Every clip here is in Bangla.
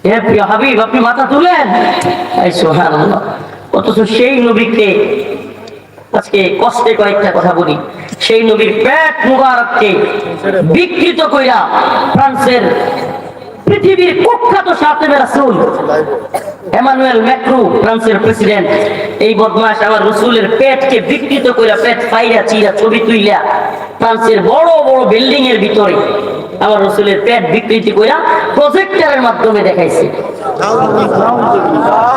হে প্রিয় হাবিব, আপনি মাথা তুলেন। সুবহানাল্লাহ। অথচ সেই নবীকে আজকে কষ্টে কয়েকটা কথা বলি। সেই নবীর পেট মুবারককে বিকৃত কইরা ফ্রান্সের পৃথিবীর কুখ্যাত সাতেবে রাসূল এমানুয়েল ম্যাক্রো, ফ্রান্সের প্রেসিডেন্ট, এই বদমাশ আমার রসুলের পেটকে বিকৃত কইরা পেট ফাইরা চিরা ছবি তুইলা ফ্রান্সের বড় বড় বিল্ডিং এর ভিতরে আমার রসুলের পেট বিকৃতি কইরা প্রজেক্টরের মাধ্যমে দেখাইছে।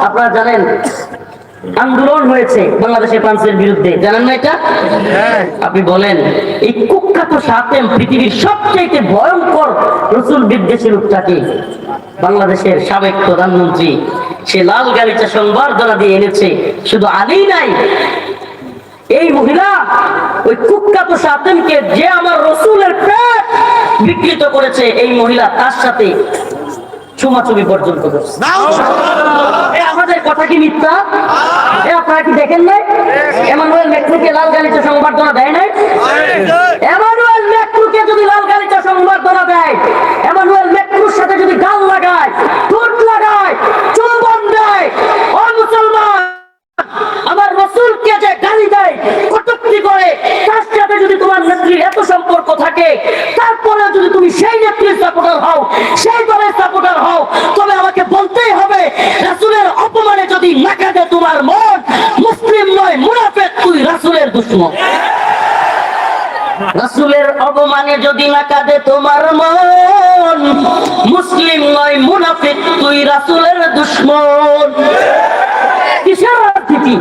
আপনারা জানেন আন্দোলন হয়েছে বাংলাদেশের ফ্রান্সের বিরুদ্ধে, জানেন না এটা? আপনি বলেন এই কুখ্যাত সাতেম পৃথিবীর সবচেয়ে ভয়ঙ্কর রসুল বিদ্বেষী লোকটাকে বাংলাদেশের সাবেক প্রধানমন্ত্রী, সে লাল গালিচা সংবর্ধনা দিয়ে এনেছে। শুধু আলী নাই, এই মহিলা ওই কুখ্যাত সাতেমকে যে আমার রসুলের পেট বিকৃত করেছে, এই মহিলা তার সাথে চুমাচুমি পর্যন্ত করছে। আমাদের কথা কি মিথ্যা? আপনারা কি দেখেন নাই এমানুয়েল ম্যাক্রোকে লাল গালিচা সংবর্ধনা দেয় নাই? এমানুয়েল ম্যাক্রোকে যদি লাল গালিচা সংবর্ধনা দেয়, এমানুয়েল ম্যাক্রোর সাথে যদি গাল লাগায়, ঠোঁট লাগায়, চুম্বন দেয়, ও মুসলমান, আমার রসুলকে যে গালি দেয়, কটূক্তি করে, তার সাথে যদি তোমার নেত্রীর এত সম্পর্ক থাকে, তারপরে যদি তুমি সেই নেত্রীর সাপোর্টার হও, সেই দলের সাপোর্টার হও, তবে আমাকে বলতেই হবে রাসূলের অপমানে যদি না কাঁদে তোমার মন, মুসলিম নয় মুনাফিক, তুই রাসূলের দুশমন। রাসূলের অপমানে যদি না কাঁদে তোমার মন, মুসলিম নয় মুনাফিক, তুই রাসূলের দুশমন। কিসের রাজনীতি?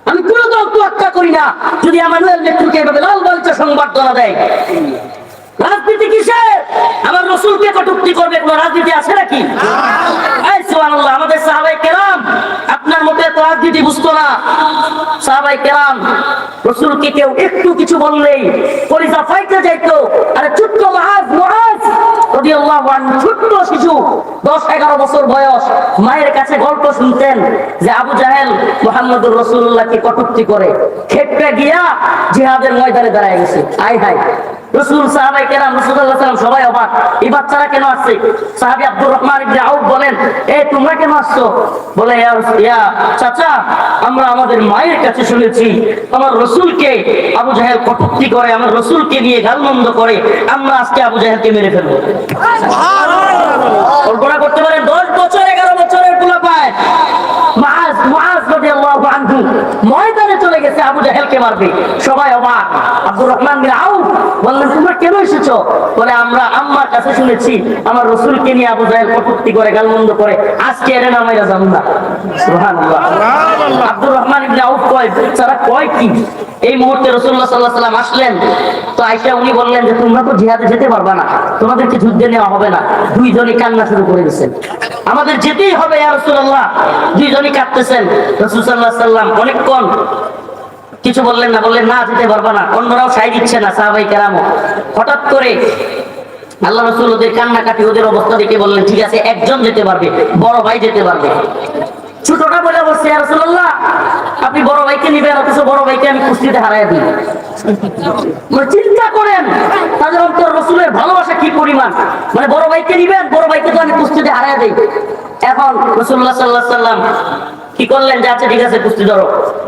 আমি কোন দল তোয়াক্কা করি না যদি এমানুয়েল ম্যাক্রোকে এভাবে লাল গালিচা সংবর্ধনা দেয়। রাজনীতি কিসের? আমার রসুলকে কটূক্তি করবে কোন রাজনীতি আছে নাকি? সুবহানাল্লাহ। আমাদের সাহাবায়ে কেরাম আপনার মতে এত রাজনীতি বুঝতো না। সাহাবায়ে কেরাম রসুলকে কেউ একটু কিছু বললেই কলিজা ফাইটে যাইতো। আরে ছোট্ট মুআজ রাদিয়াল্লাহু আনহু, ছোট্ট শিশু, 10-11 বছর বয়স, মায়ের কাছে গল্প শুনতেন যে আবু জাহেল মুহাম্মদুর রাসূলুল্লাহকে কটূক্তি করে, খেপে গিয়া জিহাদের ময়দানে দাঁড়ায় গেছে। আয় হায়, রাসূল, সাহাবায়ে কেরাম, রাসূলুল্লাহ সাল্লাল্লাহু আলাইহি ওয়াসাল্লাম সবাই অবাক, এই বাচ্চারা কেন আসছে? সাহাবী আব্দুর রহমান ইবনে আউফ বলেন, এই তোমরা কেন আসছো? বলে, ইয়া চাচা, আমরা আমাদের মায়ের কাছে শুনেছি আমার রাসূলকে আবু জাহেল কটূক্তি করে, আমার রাসূলকে নিয়ে গালমন্দ করে, আমরা আজকে আবু জাহেলকে মেরে ফেলবো। সুবহানাল্লাহ। কল্পনা করতে পারেন 10 বছর 11 বছরের পোলাপায় মুআজ রাদিয়াল্লাহু আনহু ময়দানে চলে গেছে আবু জাহেলকে মারবে। সবাই অবাক। আব্দুর রহমান বিন আউফ বললেন, তোমরা কেন এসেছো? বলে, আমরা আম্মার কাছে শুনেছি আমার রাসূলকে নিয়ে আবু জাহেল কটূক্তি করে, গালমন্দ করে, আজকে এর নামাইরা যাব না। সুবহানাল্লাহ। আব্দুর রহমান ইবনে আউফ কয়, তারা কয় কি? এই মুহূর্তে রাসূলুল্লাহ সাল্লাল্লাহু আলাইহি ওয়াসাল্লাম আসলেন। তো আয়েশা উনি বললেন যে তোমরা তো জিহাদে যেতে পারবা না, তোমাদেরকে যুদ্ধে নেওয়া হবে না। দুইজনই কান্না শুরু করে দিয়েছেন, আমাদের যেতেই হবে ইয়া রাসূলুল্লাহ। দুইজনই কাঁদতেছেন। রাসূল সাল্লাল্লাহু আলাইহি ওয়াসাল্লাম অনেকক্ষণ কিছু বললেন না, বললেন না যেতে পারবা না। অন্যরাও সাই দিচ্ছে না, সাহাবায়ে কেরামও। হঠাৎ করে আল্লাহ রাসূল ওদের কান্নাকাটি, ওদের অবস্থা দেখে বললেন, ঠিক আছে, একজন যেতে পারবে, বড় ভাই যেতে পারবে। ছোটটা বলে বলছে, ইয়া রাসূলুল্লাহ, আপনি বড় ভাইকে নিবেন, অথচ বড় ভাইকে আমি কুস্তিতে হারাইয়া দিই। চিন্তা করেন তাদের অন্তর রাসূলের ভালোবাসা কি পরিমাণ। মানে বড় ভাইকে নিবেন, বড় ভাইকে তো আমি কুস্তিতে হারাইয়া দিই। এখন রাসূলুল্লাহ সাল্লাল্লাহু আলাইহি ওয়াসাল্লাম কি করলেন যে আচ্ছা ঠিক আছে কুস্তি ধরো।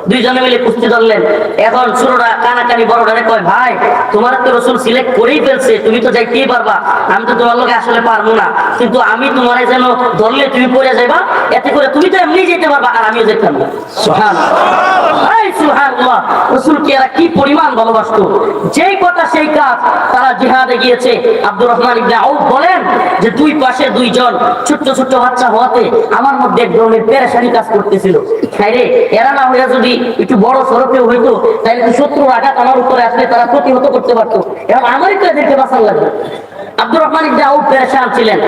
দুইজনে মিলে কুস্তি ধরলেন। এখন ছোটরা কানাকানি বড়টারে কয়, ভাই তোমার তো রাসূল সিলেক্ট করেই ফেলছে, তুমি তো যাইতেই পারবা, আমি তো তোমার লগে আসলে পারবো না, কিন্তু আমি তোমারে যেন ধরলে তুমি পড়ে যাইবা, এতে করে তুমি তো এমনি যেতে পারবা আর আমিও যেতাম না। সুবহানাল্লাহ, সুবহানাল্লাহ। রাসূলকে এরা কি পরিমাণ ভালোবাসতো, যেই কথা সেই কাজ। তারা জিহাদে গিয়েছে। আব্দুর রহমান ইবনে আউফ বলেন যে দুই পাশে দুইজন ছোট্ট ছোট্ট বাচ্চা হওয়াতে আমার মধ্যে এক ধরনের পেরেশানি কাজ করতেছিল। রে এরা না হইয়া যদি একটু বড় সড়কেও হইতো, তাহলে তো শত্রুর আঘাত আমার উপরে আসলে তারা প্রতিহত করতে পারতো, এবং আমারই তো এদেরকে বাঁচার লাগবে। আব্দুর রহমান ইবনে আউফ পেরেশান ছিলেন।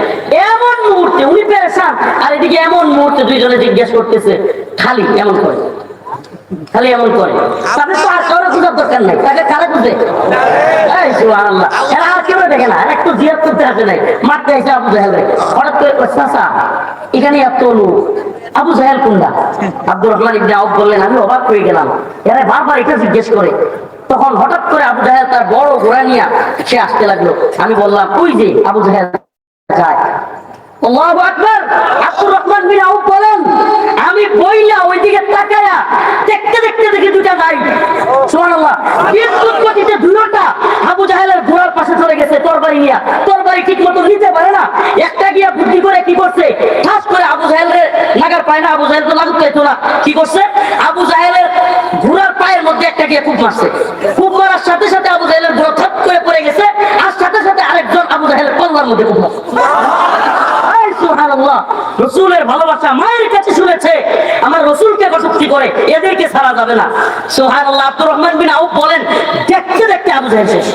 এমন মুহূর্তে উনি পেরেশান, আর এদিকে এমন মুহূর্তে দুইজনে জিজ্ঞেস করতেছে, খালি এমন করে, খালি এমন করে, তাহলে তো আর কারো খুঁজার দরকার নাই, তাকে কারে খুঁজে? সুবহানাল্লাহ। এরা আর কেউ দেখে না, একটু জিহাদ করতে আসে নাই, মারতে এসে আবু জাহেল। হঠাৎ করে চাচা এখানে এত লোক, আবু জাহেল কোনটা? আব্দুর রহমান ইবনে আউফ বললেন, আমি অবাক হয়ে গেলাম, এরা বারবার এটা জিজ্ঞেস করে। তখন হঠাৎ করে আবু জাহেল তার বড় ঘোড়া নিয়ে সে আসতে লাগলো। আমি বললাম, ওই যে আবু জাহেল যায়। ও আল্লাহু আকবার। আব্দুর রহমান বিন আউফ বলেন, আমি বইলা ওইদিকে তাকায়া দেখতে দেখতে দেখি দুটা নাই, সুবহানাল্লাহ, বিদ্যুৎ গতিতে দুটোটা আবু জাহেলের ঘোড়ার পাশে চলে গেছে তরবারি নিয়া। তরবারি ঠিক মতো নিতে পারে না, একটা গিয়া বুদ্ধি করে কি করছে, ঠাস করে আবু জাহেলের নাগার পায় না, আবু জাহেল তো লাগুতে যেত না, কি করছে, আবু জাহেলের ঘোড়ার পায়ের মধ্যে একটা গিয়া খুব মারছে। খুব মারার সাথে সাথে আবু জাহেলের ঘোড়া থপ করে পড়ে গেছে, আর সাথে সাথে আরেকজন আবু জাহেলের কল্লার মধ্যে খুব মারছে। সুবহানাল্লাহ, রাসূলের ভালোবাসা মায়ের কাছে শুনেছে, আমার রাসূলকে কটূক্তি করে, এদেরকে ছাড়া যাবে না। সুবহানাল্লাহ। আব্দুর রহমান বিন আউফ বলেন, দেখতে দেখতে আবু জাহেল শেষ,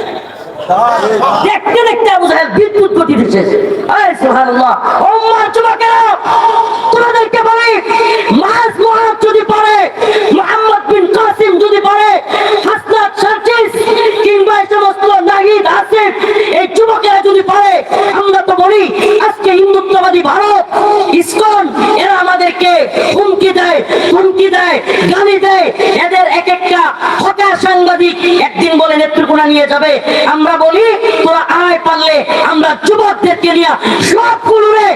দেখতে দেখতে আবু জাহেল বিদ্যুৎ গতিতে শেষ। সুবহানাল্লাহ। উম্মার যুবকেরা, তোমাদেরকে বলি, মাস মুআদ যদি পড়ে, মুহাম্মদ বিন কাসিম যদি পড়ে, হাসনাত সার্জিস কিংবা এই সমস্ত নাহিদ আসিফ, এই যুবকেরা যদি পড়ে, আমরা তো বলি আজকে হিন্দুত্ববাদী ভারত, ইসকন, এরা আমাদেরকে হুমকি দেয়, হুমকি দেয়, গালি দেয়। এদের এক একটা হতাশ সাংবাদিক একদিন বলে নেত্রকোনা নিয়ে যাবে, আমরা বলি তোরা আয়, পারলে আমরা যুবকদেরকে নিয়ে সবগুলোরে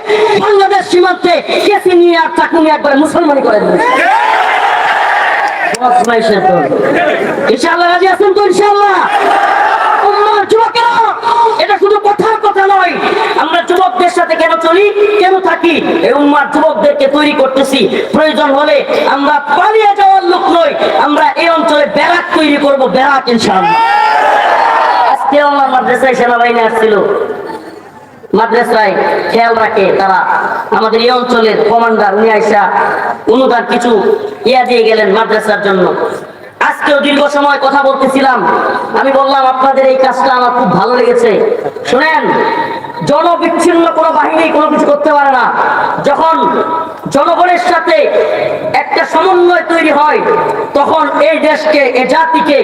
বাংলাদেশ সীমান্তে কেসি নিয়ে আর চাকু নিয়ে একবারে মুসলমানি করে দেবে। ইনশাআল্লাহ রাজি আছেন তো? ইনশাআল্লাহ। যুবকেরা, এটা শুধু কথার কথা নয়, আমরা যুবকদের সাথে কেন চলি, কেন থাকি, এই উম্মার যুবকদেরকে তৈরি করতেছি। প্রয়োজন হলে আমরা পালিয়ে যাওয়ার লোক নই, আমরা এই অঞ্চলে ব্যারাক তৈরি করব, ব্যারাক ইনশাআল্লাহ। আজকে আমার মাদ্রাসায় সেনাবাহিনী আসছিল, মাদ্রাসায় খেয়াল রাখে তারা, আমাদের এই অঞ্চলের কমান্ডার উনি আইসা অনুদান কিছু দিয়ে গেলেন মাদ্রাসার জন্য। আজকেও দীর্ঘ সময় কথা বলতেছিলাম, আমি বললাম আপনাদের এই কাজটা আমার খুব ভালো লেগেছে। শুনেন, জনবিচ্ছিন্ন কোনো বাহিনী কোনো কিছু করতে পারে না। যখন জনগণের সাথে একটা সমন্বয় তৈরি হয়, তখন এই দেশকে, এই জাতিকে,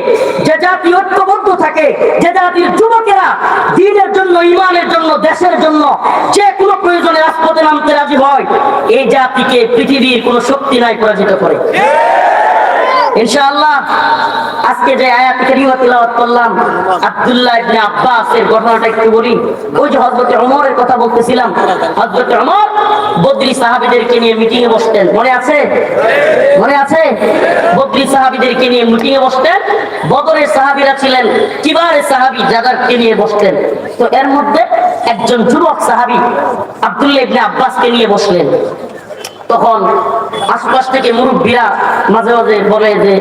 যে জাতি ঐক্যবদ্ধ থাকে, যে জাতির যুবকেরা দ্বীনের জন্য, ইমানের জন্য, দেশের জন্য যে কোনো প্রয়োজনে রাজপথে নামতে রাজি হয়, এই জাতিকে পৃথিবীর কোনো শক্তি নাই পরাজিত করে। ইনশাআল্লাহ। আজকে যে আয়াত কারিমা তিলাওয়াত করলাম, আব্দুল্লাহ ইবনে আব্বাসের ঘটনাটা একটু বলি। ওই যে হযরত ওমরের কথা বলতেছিলাম, হযরত ওমর বদরি সাহাবীদেরকে নিয়ে মিটিং এ বসতেন, মনে আছে? মনে আছে? বদরি সাহাবীদেরকে নিয়ে মিটিং এ বসতেন। বদরের সাহাবীরা ছিলেন কিবারে সাহাবী, যাদেরকে নিয়ে বসতেন। তো এর মধ্যে একজন যুবক সাহাবী আব্দুল্লাহ ইবনে আব্বাসকে নিয়ে বসলেন। তখন আশপাশ থেকে মুরব্বীরা মাঝে মাঝে বলে যে,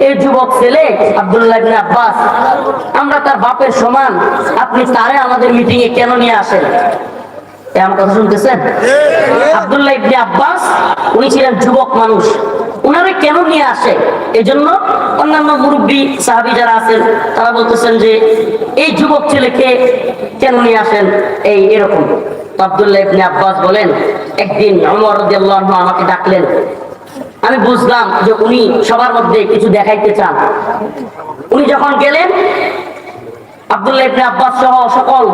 এই যুবক ছেলে আব্দুল্লাহ ইবনে আব্বাস, আমরা তার বাপের সমান, আপনি তারে আমাদের মিটিং এ কেন নিয়ে আসেন? আমার কথা শুনতেছেন? আব্দুল্লাহ ইবনে আব্বাস উনি ছিলেন যুবক মানুষ, উনারে কেন নিয়ে আসে? এই জন্য অন্যান্য মুরব্বী সাহাবী যারা আছেন তারা বলতেছেন যে, এই যুবক ছেলেকে কেন নিয়ে আসেন, এই এরকম। আব্দুল্লাহ ইবনে আব্বাস বলেন, একদিন ওমর রাদিয়াল্লাহু আনহু আমাকে ডাকলেন, আমি বুঝলাম যে উনি সবার মধ্যে কিছু দেখাইতে চান। উনি যখন গেলেন, আব্দুল্লাহ ইবনে আব্বাস সহ সকল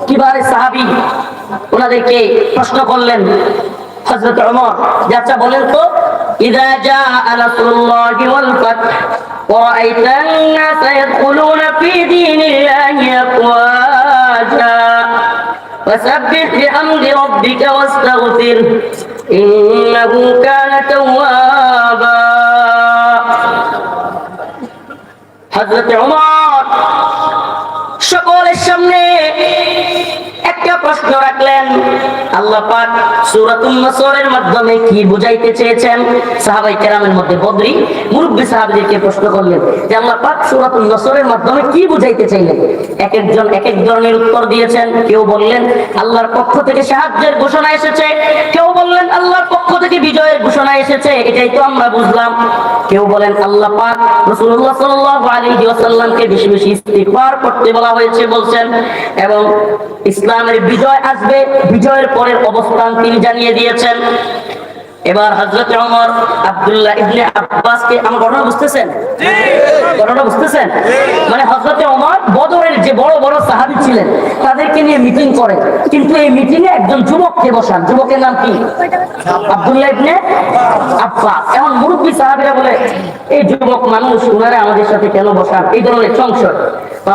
কিবারে সাহাবী ওনাদেরকে প্রশ্ন করলেন। হযরত ওমর, আচ্ছা বলেন তো, ইযা জাআ নাসরুল্লাহি ওয়াল ফাতহ ওয়া রাআইতান নাসা ইয়াদখুলুনা ফি দীনিল্লাহি আফওয়াজা فسبح بحمد ربك واستغفره إنه كان توابا। হযরত ওমর সকলের সামনে একটা প্রশ্ন রাখলেন, আল্লাহ পাক সূরাতুন নাসরের মাধ্যমে কি বুঝাইতে চেয়েছেন? সাহাবায়ে কেরামের মধ্যে বদরি মুরব্বি সাহাবীদেরকে প্রশ্ন করলেন যে, আল্লাহ পাক সূরাতুন নাসরের মাধ্যমে কি বুঝাইতে চাইলেন? এক একজন এক এক ধরনের উত্তর দিয়েছেন। কেউ বললেন আল্লাহর পক্ষ থেকে সাহায্যের ঘোষণা এসেছে, কেউ বললেন আল্লাহর পক্ষ থেকে বিজয়ের ঘোষণা এসেছে, এটাই তো আমরা বুঝলাম। কেউ বলেন আল্লাহ পাক রাসূলুল্লাহ সাল্লাল্লাহু আলাইহি ওয়াসাল্লামকে বেশি বেশি ইস্তিগফার করতে বলা হয়েছে বলছেন, এবং ইসলামের বিজয় আসবে, বিজয়ের পরের অবস্থান তিনি জানিয়ে দিয়েছেন। এবার হযরত ওমর আব্দুল্লাহ ইবনে আব্বাসকে, আমার ঘটনা বুঝতেছেন? ঘটনা বুঝতেছেন? মানে হযরত ওমর বদরের যে বড় বড় সাহাবী ছিলেন তাদেরকে নিয়ে মিটিং করেন, কিন্তু এই মিটিং এ একজন যুবককে বসান। যুবকের নাম কি? আব্দুল্লাহ ইবনে আব্বাস। এখন মুরব্বী সাহাবীরা বলে, এই যুবক মানুষ, উনারা আমাদের সাথে কেন বসান? এই ধরনের সংশয়।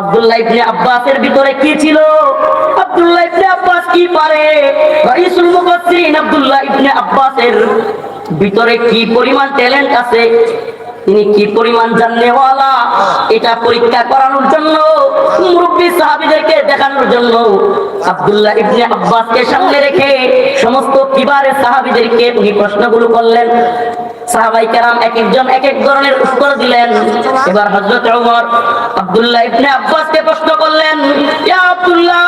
আব্দুল্লাহ ইবনে আব্বাসের ভিতরে কি ছিল? আব্দুল্লাহ ইবনে আব্বাস কি পারে? রাইসুল মুফাসসিরিন আব্দুল্লাহ ইবনে আব্বাসের ভিতরে কি পরিমাণ ট্যালেন্ট আছে, তিনি কি পরিমাণ জাননেওয়ালা, এটা পরীক্ষা করানোর জন্য, মুরব্বী সাহাবীদেরকে দেখানোর জন্য আব্দুল্লাহ ইবনে আব্বাসকে সামনে রেখে সমস্ত কিবারে সাহাবীদেরকে উনি প্রশ্নগুলো করলেন। সাহাবায়ে কেরাম এক একজন এক এক ধরনের উত্তর দিলেন। এবার হযরত ওমর আব্দুল্লাহ ইবনে আব্বাসকে প্রশ্ন করলেন, ইয়া আব্দুল্লাহ,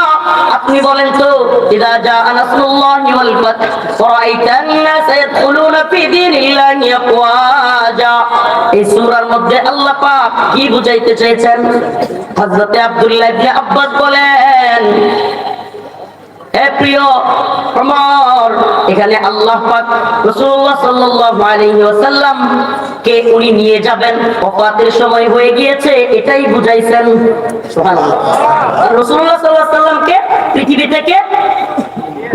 আপনি বলেন তো, ইযা জাআ নাসরুল্লাহি ওয়াল ফাত ওয়া রাআইতান নাস ইয়াদখুলুনা ফি দীনিল্লাহি আফওয়াজা, এই সূরার মধ্যে আল্লাহ পাক কি বুঝাইতে চেয়েছেন? হযরত আব্দুল্লাহ ইবনে আব্বাস বলেন, হে প্রিয় ওমর, এখানে আল্লাহ পাক রাসূলুল্লাহ সাল্লাল্লাহু আলাইহি ওয়াসাল্লাম কে উনি নিয়ে যাবেন, ওফাতের সময় হয়ে গিয়েছে, এটাই বুঝাইছেন। সুবহানাল্লাহ। রাসূলুল্লাহ সাল্লাল্লাহু আলাইহি ওয়াসাল্লামকে পৃথিবী থেকে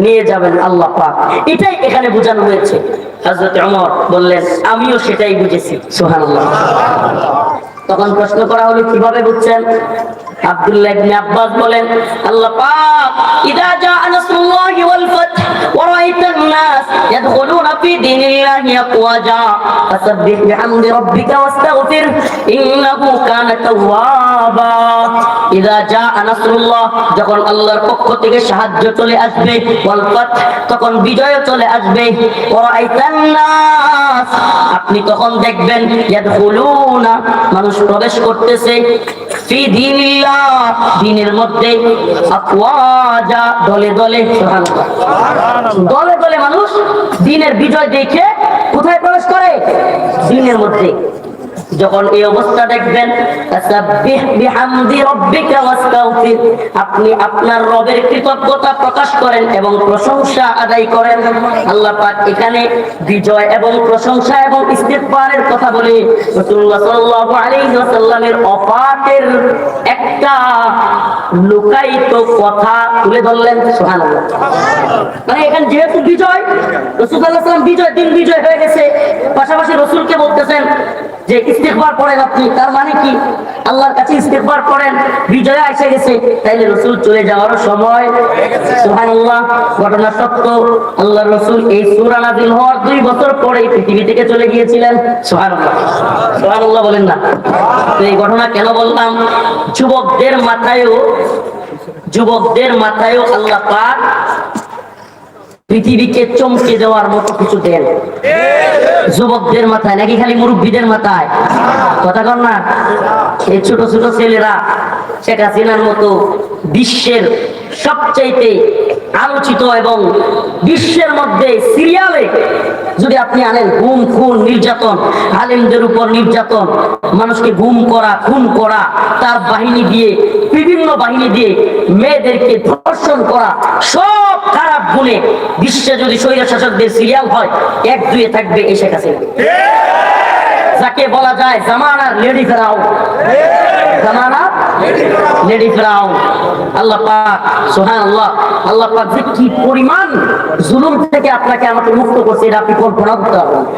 নিয়ে যাবেন আল্লাহ পাক, এটাই এখানে বোঝানো হয়েছে। হযরত ওমর বললেন, আমিও সেটাই বুঝেছি। সুবহানাল্লাহ। তখন প্রশ্ন করা হলো, কিভাবে বুঝছেন? আব্দুল্লাহ ইবনে আব্বাস বলেন, আল্লাহ পাক ইযা জাআ নাসরুল্লাহি ওয়াল ফাত ওয়া রাআইতান নাস ইয়াদখুলুনা ফি দীনিল্লাহি আফওয়াজা ফাসাব্বিহ বিহামদি রাব্বিকা ওয়াস্তাগফির ইন্নাহু কানা তাওয়াবা। ইযা জাআ নাসরুল্লাহ, যখন আল্লাহর পক্ষ থেকে সাহায্য চলে আসবে, ওয়াল ফাত, তখন বিজয় চলে আসবে, ওয়া রাআইতান নাস, আপনি তখন দেখবেন, ইয়াদখুলুনা, মানুষ প্রবেশ করতেছে, ফি দীনিল্লাহ, দ্বীনের মধ্যে, আফওয়াজা, দলে দলে। সুবহানাল্লাহ। দলে দলে মানুষ দ্বীনের বিজয় দেখে কোথায় প্রবেশ করে? দ্বীনের মধ্যে। যখন এই অবস্থা দেখবেন, ফাসাব্বিহ বিহামদি রাব্বিকা ওয়াস্তাগফির, আপনি আপনার রবের কৃতজ্ঞতা প্রকাশ করেন এবং প্রশংসা আদায় করেন। আল্লাহ পাক এখানে বিজয় এবং প্রশংসা এবং ইস্তিগফারের কথা বলে রাসূলুল্লাহ সাল্লাল্লাহু আলাইহি ওয়াসাল্লামের ওফাতের একটা লুকায়িত কথা তুলে ধরলেন। সুবহানাল্লাহ। মানে এখানে যেহেতু বিজয়, রাসূল সাল্লাল্লাহু আলাইহি ওয়াসাল্লাম বিজয়, দিন বিজয় হয়ে গেছে, পাশাপাশি রাসূলকে বলতেছেন যে ইস্তিগফার পড়েন আপনি। তার মানে কি? আল্লাহর কাছে ইস্তিগফার করেন, বিজয় এসে গেছে, তাইলে রাসূল চলে যাওয়ার সময়। সুবহানাল্লাহ। ঘটনা সত্য, আল্লাহর রাসূল এই সূরা নাযিল হওয়ার 2 বছর পরে পৃথিবী থেকে চলে গিয়েছিলেন। সুবহানাল্লাহ। সুবহানাল্লাহ বলেন না? তো এই ঘটনা কেন বললাম? যুবকদের মাথায়ও আল্লাহ পাক পৃথিবীকে চমকে দেওয়ার মতো কিছু দেন যুবকদের মাথায়, নাকি খালি মুরব্বীদের মাথায়? কথা কর না? এই ছোট ছোট ছেলেরা শেখ হাসিনার মতো বিশ্বের সবচাইতে আলোচিত এবং বিশ্বের মধ্যে সিরিয়ালে যদি আপনি আনেন, গুম, খুন, নির্যাতন, আলেমদের উপর নির্যাতন, মানুষকে গুম করা, খুন করা, তার বাহিনী দিয়ে, বিভিন্ন বাহিনী দিয়ে মেয়েদেরকে ধর্ষণ করা, সব খারাপ গুণে বিশ্বে যদি স্বৈর শাসকদের সিরিয়াল হয়, 1-2 থাকবে এই শেখ হাসিনা, যাকে বলা যায় জামানার লেডি ফেরাউন। জামানার লেডি ফেরাউন। আল্লাহ পাক, সুবহানাল্লাহ, আল্লাহ পাক যে কি পরিমাণ জুলুম থেকে আপনাকে আমাকে মুক্ত করছে, এটা আপনি কল্পনা করতে পারবেন না।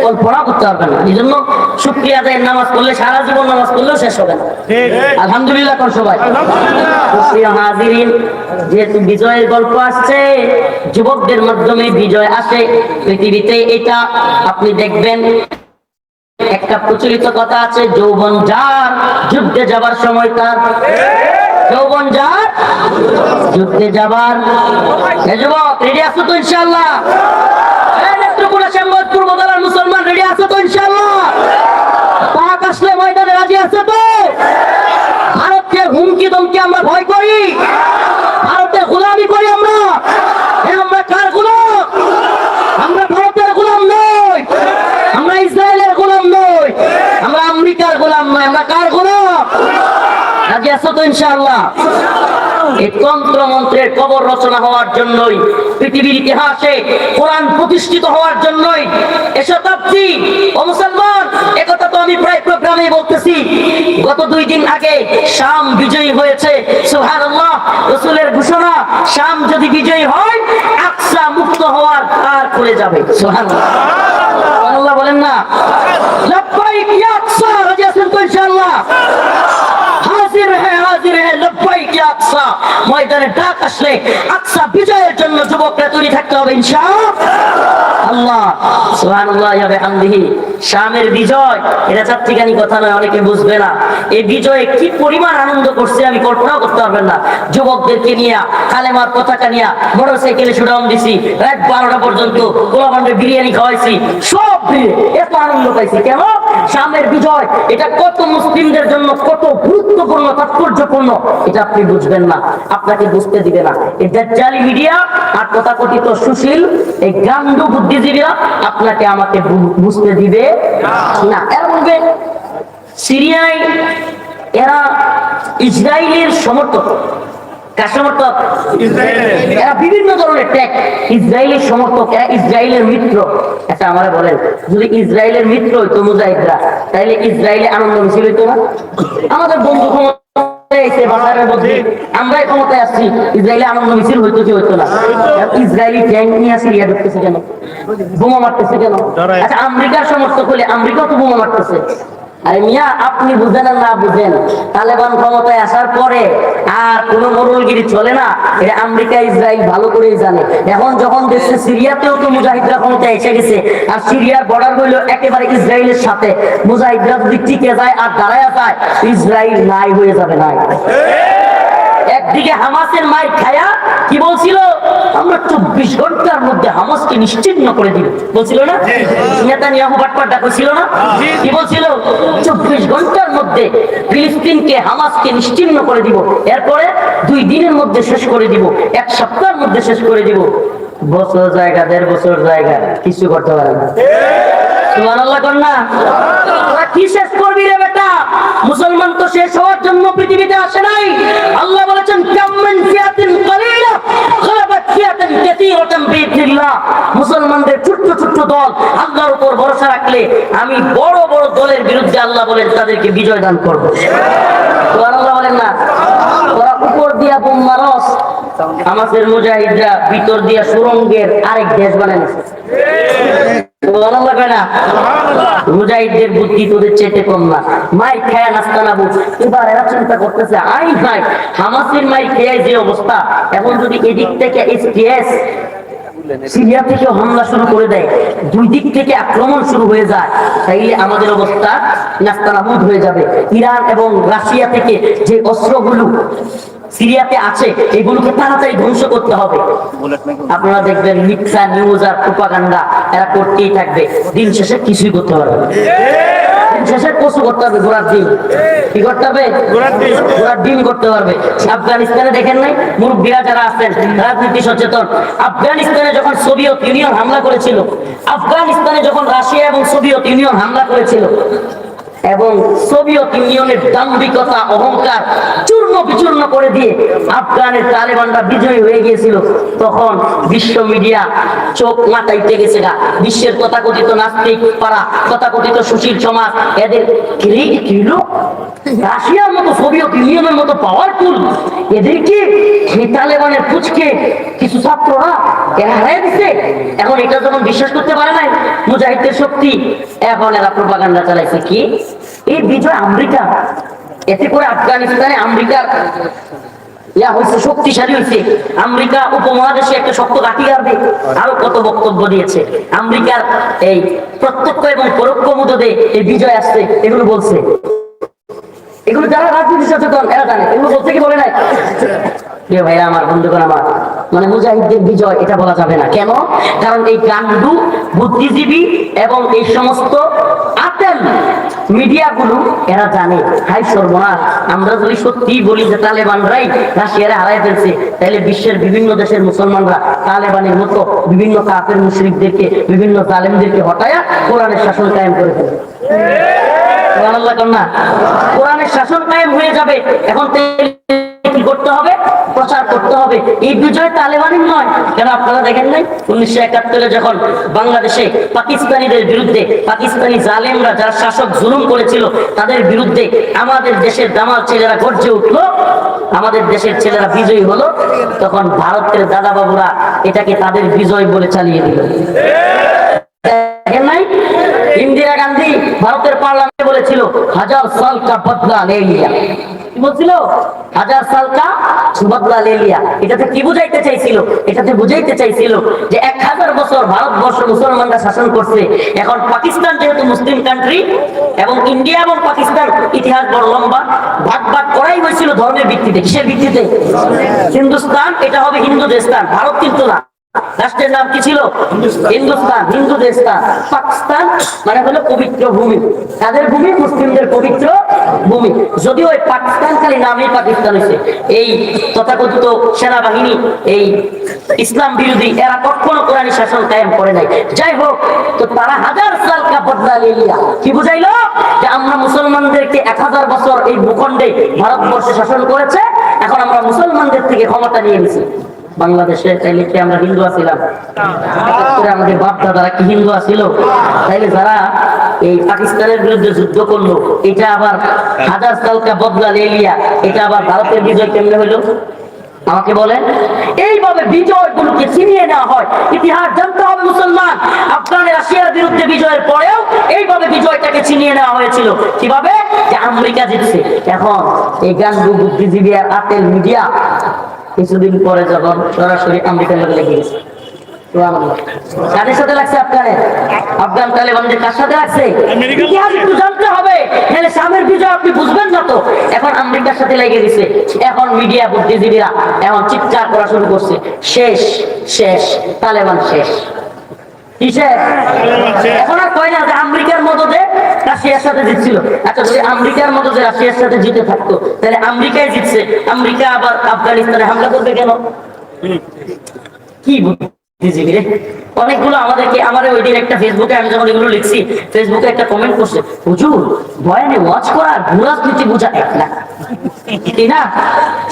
কল্পনা করতে পারবেন না। এই জন্য শুকরিয়া আদায়ের নামাজ পড়লে, সারা জীবন নামাজ পড়লেও শেষ হবে না। আলহামদুলিল্লাহ কোন সবাই। প্রিয় হাজিরিন, যেহেতু বিজয়ের গল্প আসছে, যুবকদের মাধ্যমে বিজয় আসে পৃথিবীতে, এটা আপনি দেখবেন। একটা প্রচলিত কথা আছে, যৌবন যার যুদ্ধে যাবার সময় তার। যৌবন যার যুদ্ধে যাবার। যুবক রেডি আছো তো ইনশাআল্লাহ? নেত্রকোনা, শ্যামবাজপুর উপজেলার মুসলমান রেডি আছো তো ইনশাআল্লাহ? পাক আসলে ময়দানে রাজি আছে তো? ভারতকে হুমকি ধমকি আমরা ভয় করি? ভারতের গোলামি করি আমরা? আমরা কার গোলাম? আমরা ভারতের গোলাম নই, আমরা ইসরায়েলের গোলাম নই, আমরা আমেরিকার গোলাম নই, আমরা কার গোলাম? রাজি আছো তো ইনশাআল্লাহ? এই তন্ত্র মন্ত্রের কবর রচনা হওয়ার জন্যই, পৃথিবীর ইতিহাসে কোরআন প্রতিষ্ঠিত হওয়ার জন্যই এ শতাব্দী। ও মুসলমান, একথা তো আমি প্রায় প্রোগ্রামে বলতেছি। গত 2 দিন আগে শাম বিজয়ী হয়েছে, সুবহানাল্লাহ। রাসূলের ঘোষণা, শাম যদি বিজয়ী হয় আকসা মুক্ত হওয়ার দ্বার খুলে যাবে। সুবহানাল্লাহ, সুবহানাল্লাহ বলেন না? লব্বাইক ইয়া আকসা, রাজি আছেন তো ইনশাআল্লাহ? হাজির হ্যাঁ লব্বাইক ইয়া আকসা। ময়দানে ডাক আসলে আকসা বিজয়ের জন্য যুবকরা তৈরি থাকতে হবে ইনশাআল্লাহ। সুবহানাল্লাহ ওয়া বিহামদিহি। শামের বিজয় এটা চারটিখানি কথা নয়, অনেকে বুঝবে না। এই বিজয়ে কি পরিমাণ আনন্দ করছে আমি কল্পনাও করতে পারবেন না। যুবকদেরকে নিয়ে, কালেমার পতাকা নিয়ে মোটরসাইকেলে শোডাউন দিছি, রাত 12টা পর্যন্ত গোলাবান্ডে বিরিয়ানি খাওয়াইছি, সব দিয়ে এত আনন্দ পাইছি। কেন? শামের বিজয় এটা কত মুসলিমদের জন্য কত গুরুত্বপূর্ণ, তাৎপর্যপূর্ণ, এটা আপনি বুঝবেন না, আপনাকে বুঝতে দিবে না। এই দাজ্জালি মিডিয়া আর তথাকথিত সুশীল এই গান্ডু বুদ্ধিজীবীরা আপনাকে আমাকে বুঝতে দিবে না। এরা বলবে সিরিয়ায় এরা ইসরায়েলের সমর্থক। কার সমর্থক? এরা বিভিন্ন ধরনের ট্যাগ। ইসরায়েলের সমর্থক, এরা ইসরায়েলের মিত্র। আচ্ছা আমারে বলেন, যদি ইসরায়েলের মিত্র হইতো মুজাহিদরা, তাহলে ইসরায়েলে আনন্দ মিছিল হইতো না? আমাদের বন্ধু আমরাই ক্ষমতায় আসছি, ইসরায়েলে আনন্দ মিছিল হইতো কি হইতো না? ইসরায়েলি ট্যাঙ্ক নিয়ে সিরিয়া ঢুকতেছে কেন? বোমা মারতেছে কেন? আচ্ছা আমেরিকার সমর্থক হলে আমেরিকাও তো বোমা মারতেছে। আরে মিয়া, আপনি বুঝেন না বুঝেন, তালেবান ক্ষমতায় আসার পরে আর কোন মোড়লগিরি চলে না, এটা আমেরিকা ইসরায়েল ভালো করেই জানে। এখন যখন দেশে সিরিয়াতেও তো মুজাহিদরা ক্ষমতায় এসে গেছে, আর সিরিয়ার বর্ডার হইলো একেবারে ইসরায়েলের সাথে, মুজাহিদরা যদি টিকে যায় আর দাঁড়ায় যায়, ইসরায়েল নাই হয়ে যাবে। নাই একদিকে হামাসের মাইর খায়া কি বলছিল, আমরা 24 ঘন্টার মধ্যে হামাসকে নিশ্চিহ্ন করে দিব, বলছিল না? নেতানিয়াহু বাটপাটা কইছিল না? কি বলছিল? 24 ঘন্টার মধ্যে ফিলিস্তিনকে, হামাসকে নিশ্চিহ্ন করে দিব, এরপরে 2 দিনের মধ্যে শেষ করে দিব, 1 সপ্তাহের মধ্যে শেষ করে দিব। বছর জায়গা, 1.5 বছর জায়গা, কিছু করতে পারে না। সুবহানাল্লাহ কর না? তোরা কি শেষ করবি রে বেটা? মুসলমান তো শেষ হওয়ার জন্য পৃথিবীতে আসে নাই। আল্লাহ বলেছেন কাম্মান ফিয়াতিন কালিলা গালাবাত ফিয়াতান কাসীরাতান বিইذنিল্লাহ। মুসলমানদের ছোট্ট ছোট্ট দল আল্লাহর উপর ভরসা রাখলে আমি বড় বড় দলের বিরুদ্ধে আল্লাহ বলেন তাদেরকে বিজয় দান করব। সুবহানাল্লাহ বলেন না? ওরা উপর দিয়া বোম মারস, আমাদের মুজাহিদরা ভিতর দিয়া সুরঙ্গের আরেক দেশ বানায় নিছে। মুজাহিদদের বুদ্ধি তোদের চেটে কম না। মাই খেয়া নাস্তা না বুঝ। এবার এরা চিন্তা করতেছে, আই ভাই হামাসের মাই খেয়ে যে অবস্থা, এখন যদি এদিক থেকে এসটিএস সিরিয়া থেকে হামলা শুরু করে দেয়, 2 দিক থেকে আক্রমণ শুরু হয়ে যায়, তাইলে আমাদের অবস্থা নাস্তানাবুদ হয়ে যাবে। ইরান এবং রাশিয়া থেকে যে অস্ত্রগুলো সিরিয়াতে আছে, এগুলোকে তাড়াতাড়ি ধ্বংস করতে হবে। আপনারা দেখবেন মিথ্যা নিউজ আর প্রোপাগান্ডা এরা করতেই থাকবে, দিন শেষে কিছুই করতে পারবে না। শেষে কচু করতে হবে, ঘোড়ার ডিম। কি করতে হবে? ঘোড়ার ডিম করতে পারবে। আফগানিস্তানে দেখেন নাই মুরব্বীরা যারা আছেন, রাজনীতি সচেতন, আফগানিস্তানে যখন সোভিয়েত ইউনিয়ন হামলা করেছিল, আফগানিস্তানে যখন রাশিয়া এবং সোভিয়েত ইউনিয়ন হামলা করেছিল, এবং সোভিয়েত ইউনিয়নের দাম্ভিকতা, অহংকার চূর্ণ বিচূর্ণ করে দিয়ে আফগানের তালেবানরা বিজয়ী হয়ে গিয়েছিল, তখন বিশ্ব মিডিয়া চোখ মাথাইতে গেছে গা। বিশ্বের তথাকথিত নাস্তিক পাড়া, তথাকথিত সুশীল সমাজ, এদের রাশিয়ার মতো, সোভিয়েত ইউনিয়নের মতো পাওয়ারফুল, এদেরকে তালেবানের পুচকে কিছু ছাত্ররা এরা হারাই দিচ্ছে। এখন এটা যখন বিশ্বাস করতে পারে নাই মুজাহিদদের শক্তি, এখন এরা প্রোপাগান্ডা চালাইছে কি এই বিজয় আমেরিকা, এতে করে আফগানিস্তানে আমেরিকার শক্তিশালী হয়েছে। আমেরিকা উপমহাদেশে একটা শক্ত ঘাঁটি গাড়বে, আরো কত বক্তব্য দিয়েছে। আমেরিকার এই প্রত্যক্ষ এবং পরোক্ষ মদদে এই বিজয় আসছে, এগুলো বলছে। এগুলো যারা রাজনীতি সচেতন এরা জানে, এগুলো বলতে কি বলে নাই? প্রিয় ভাইরা আমার, বন্ধুগণ আমার, মানে মুজাহিদদের বিজয় এটা বলা যাবে না। কেন? কারণ এই গান্ডু বুদ্ধিজীবী এবং এই সমস্ত আতেল মিডিয়াগুলো এরা জানে, হাই সর্বনাশ, আমরা যদি সত্যি বলি যে তালেবানরাই রাশিয়ারে হারাই ফেলছে, তাহলে বিশ্বের বিভিন্ন দেশের মুসলমানরা তালেবানের মতো বিভিন্ন কাফের মুশরিকদেরকে, বিভিন্ন জালেমদেরকে হটায়া কোরআনের শাসন কায়েম করে ফেলবে। কোরআনের শাসন কায়েম হয়ে যাবে। এখন কি করতে হবে? প্রচার করতে হবে। এই বিজয় তালেবানের নয়। কেন আপনারা দেখেন নাই 1971-এ যখন বাংলাদেশে পাকিস্তানিদের বিরুদ্ধে, পাকিস্তানি জালেমরা যারা শাসক জুলুম করেছিল তাদের বিরুদ্ধে আমাদের দেশের দামাল ছেলেরা গর্জে উঠলো, আমাদের দেশের ছেলেরা বিজয়ী হলো, তখন ভারতের দাদা বাবুরা এটাকে তাদের বিজয় বলে চালিয়ে দিল। দেখেন নাই ইন্দিরা গান্ধী ভারতের পার্লামেন্টে বলেছিল 1000 সাল কা বদলা লে লিয়া। কি বলছিল? 1000 সাল কা বদলা লে লিয়া। এটাতে কি বুঝাইতে চাইছিল? এটাতে বুঝাইতে চাইছিল যে 1000 বছর ভারতবর্ষ মুসলমানরা শাসন করছে, এখন পাকিস্তান যেহেতু মুসলিম কান্ট্রি এবং ইন্ডিয়া এবং পাকিস্তান ইতিহাস বড় লম্বা, ভাগ ভাগ করাই হয়েছিল ধর্মের ভিত্তিতে। কিসের ভিত্তিতে? হিন্দুস্তান, এটা হবে হিন্দু দেশস্থান, ভারত কিন্তু না। রাষ্ট্রের নাম কি ছিল? হিন্দুস্তান, হিন্দু দেশস্থান। পাকিস্তান মানে হলো পবিত্র ভূমি। তাদের ভূমি মুসলিমদের পবিত্র ভূমি। যদিও ওই পাকিস্তান খালি নামই পাকিস্তান হয়েছে। এই তথাকথিত সেনাবাহিনী, এই ইসলাম বিরোধী, এরা কখনো কোরআনী শাসন কায়েম করে নাই। যাই হোক, তো তারা 1000 সাল কা বদলা লে লিয়া। কি বুঝাইলো? যে আমরা মুসলমানদেরকে 1000 বছর এই ভূখণ্ডে ভারতবর্ষে শাসন করেছে, এখন আমরা মুসলমানদের থেকে ক্ষমতা নিয়ে নিছি। বাংলাদেশে চাইলে কি আমরা হিন্দু আছিলাম? আমাদের বাপ দাদারা কি হিন্দু আছিল? তাইলে যারা এই পাকিস্তানের বিরুদ্ধে যুদ্ধ করলো, এটা আবার 1000 সাল কা বদলা লে লিয়া, এটা আবার ভারতের বিজয় কেমনে হইলো? আমাকে বলেন। এইভাবে বিজয়গুলোকে ছিনিয়ে নেওয়া হয়। ইতিহাস জানতে হবে মুসলমান। আফগান রাশিয়ার বিরুদ্ধে বিজয়ের পরেও এইভাবে বিজয়টাকে ছিনিয়ে নেওয়া হয়েছিল। কিভাবে? যে আমেরিকা জিতছে। এখন এই গান্ধী বুদ্ধিজীবী আর আতেল মিডিয়া কিছুদিন পরে যখন সরাসরি আমেরিকার লোক লেগে গেছে, কাদের সাথে লাগছে? আফগান তালেবানদের কার সাথে লাগছে? ইতিহাস একটু জানতে হবে, নাহলে সামনের বিজয় আপনি বুঝবেন না। তো এখন আমেরিকার সাথে লেগে গেছে। এখন মিডিয়া বুদ্ধিজীবীরা এখন চিৎকার করা শুরু করছে, শেষ শেষ, তালেবান শেষ। এখন আর কয় না যে আমেরিকার মদদে রাশিয়ার সাথে জিতছিল। আচ্ছা, যদি আমেরিকার মদদে রাশিয়ার সাথে জিতে থাকতো তাহলে আমেরিকায় জিতছে, আমেরিকা আবার আফগানিস্তানে হামলা করবে কেন? কি অনেকগুলো আমাদেরকে, আমার ওই দিন একটা ফেসবুকে আমি যখন এগুলো লিখছি, ফেসবুকে একটা কমেন্ট করছে, হুজুর বয়ানে ওয়াজ করা ভূরাজনীতি বোঝা এক না, না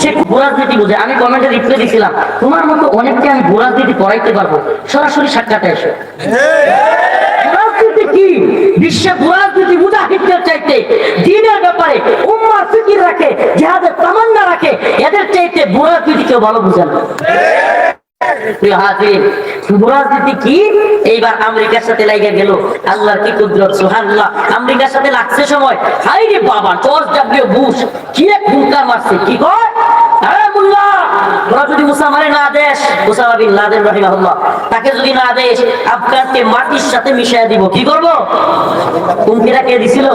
সে ভূরাজনীতি বোঝে। আমি কমেন্টে রিপ্লাই দিছিলাম, তোমার মতো অনেককে আমি ভূরাজনীতি পড়াইতে পারবো, সরাসরি সাক্ষাতে এসো। ভূরাজনীতি কি? বিশ্বে ভূরাজনীতি মুজাহিদদের চাইতে দ্বীনের ব্যাপারে উম্মার ফিকির রাখে, জিহাদের তামান্না রাখে, এদের চাইতে ভূরাজনীতি কেউ ভালো বুঝে না। ভূরাজনীতি কি? এইবার আমেরিকার সাথে লাগা গেল। আল্লাহর কি কুদরত, সুবহানাল্লাহ। আমেরিকার সাথে লাগছে সময়, হাই রে বাবা, জর্জ ডব্লিউ বুশ কি এক হুঙ্কার মারছে। কি কয়? আরে মুল্লাহ, তোরা যদি মুসামারে না দেশ, ওসামা বিন লাদেন রাহিমাহুল্লাহ, তাকে যদি না দেশ, আফগানকে মাটির সাথে মিশিয়ে দিব। কি করব? হুমকিটা কে দিছিল?